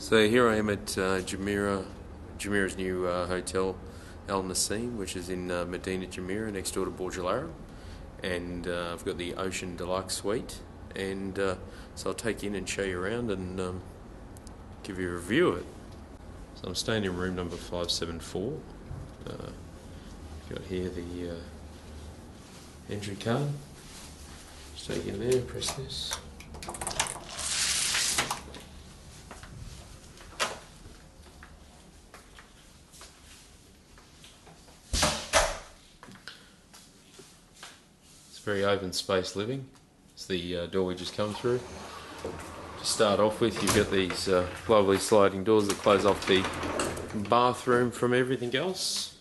So here I am at Jumeirah's new hotel, Naseem, which is in Medina, Jumeirah, next door to Burj Al Arab. And I've got the Ocean Deluxe suite, and so I'll take you in and show you around and give you a review of it. So I'm staying in room number 574. Got here the entry card. Just take you in there, press this. Very open space living. It's the door we just come through. To start off with, you've got these lovely sliding doors that close off the bathroom from everything else.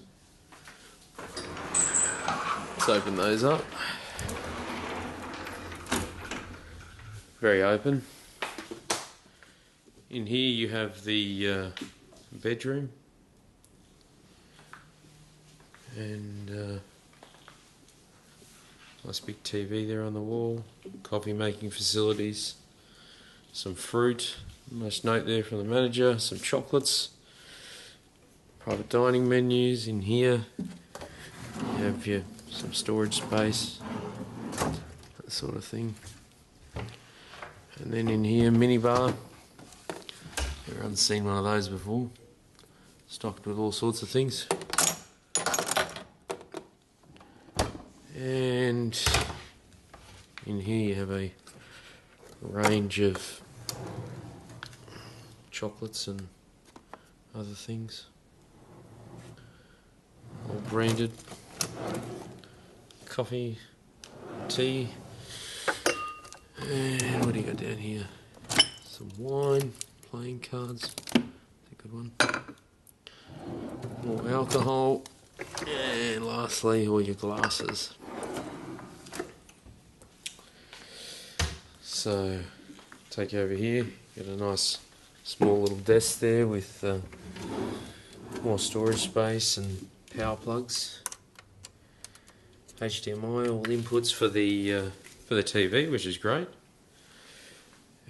Let's open those up. Very open. In here you have the bedroom, and nice big TV there on the wall, coffee making facilities, some fruit, nice note there from the manager, some chocolates, private dining menus. In here you have some storage space, that sort of thing. And then in here, minibar. Everyone's seen one of those before, stocked with all sorts of things. And in here you have a range of chocolates and other things, all branded. Coffee, tea, and what do you got down here? Some wine, playing cards, that's a good one. More alcohol, and lastly all your glasses. So, take you over here, get a nice small little desk there with more storage space and power plugs. HDMI, all inputs for the TV, which is great.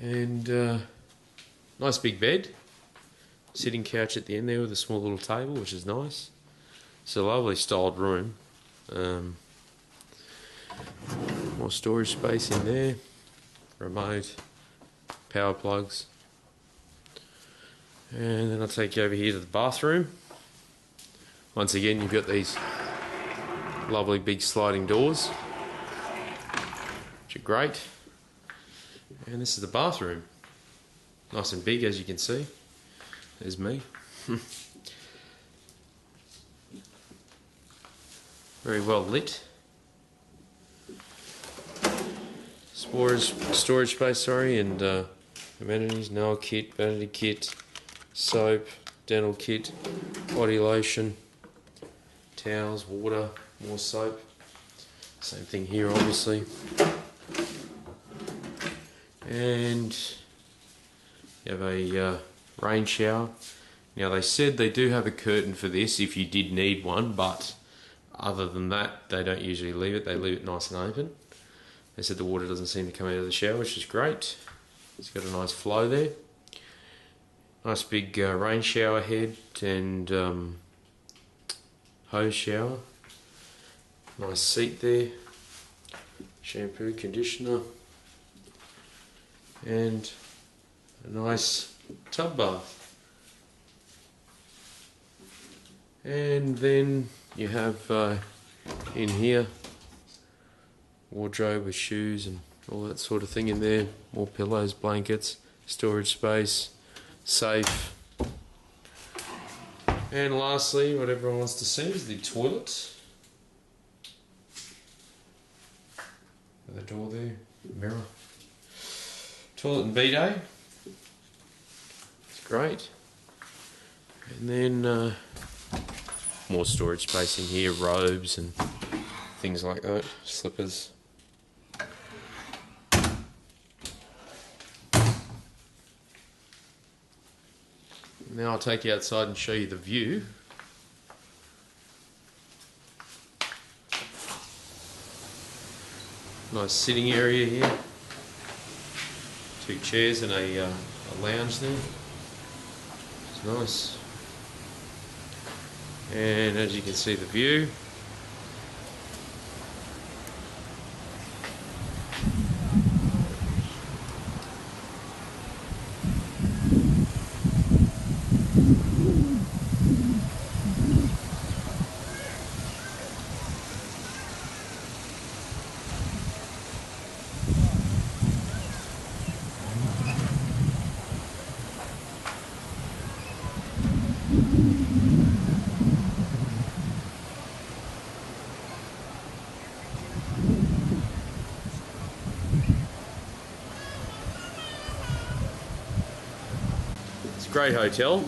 And nice big bed, sitting couch at the end there with a small little table, which is nice. It's a lovely styled room. More storage space in there. Remote, power plugs, and then I'll take you over here to the bathroom. Once again, you've got these lovely big sliding doors, which are great, and this is the bathroom, nice and big, as you can see. There's me. Very well lit. Storage space, and amenities, nail kit, vanity kit, soap, dental kit, body lotion, towels, water, more soap. Same thing here, obviously. And you have a rain shower. Now, they said they do have a curtain for this if you did need one, but other than that, they don't usually leave it. They leave it nice and open. They said the water doesn't seem to come out of the shower, which is great. It's got a nice flow there. Nice big rain shower head and hose shower. Nice seat there. Shampoo, conditioner. And a nice tub bath. And then you have in here wardrobe with shoes and all that sort of thing in there. More pillows, blankets, storage space, safe. And lastly, what everyone wants to see is the toilet. The door there, mirror. Toilet and bidet. It's great. And then more storage space in here, robes and things like that, slippers. Now I'll take you outside and show you the view. Nice sitting area here. Two chairs and a lounge there. It's nice. And as you can see, the view. It's a great hotel.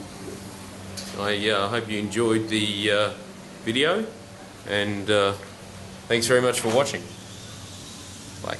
I hope you enjoyed the video, and thanks very much for watching. Bye.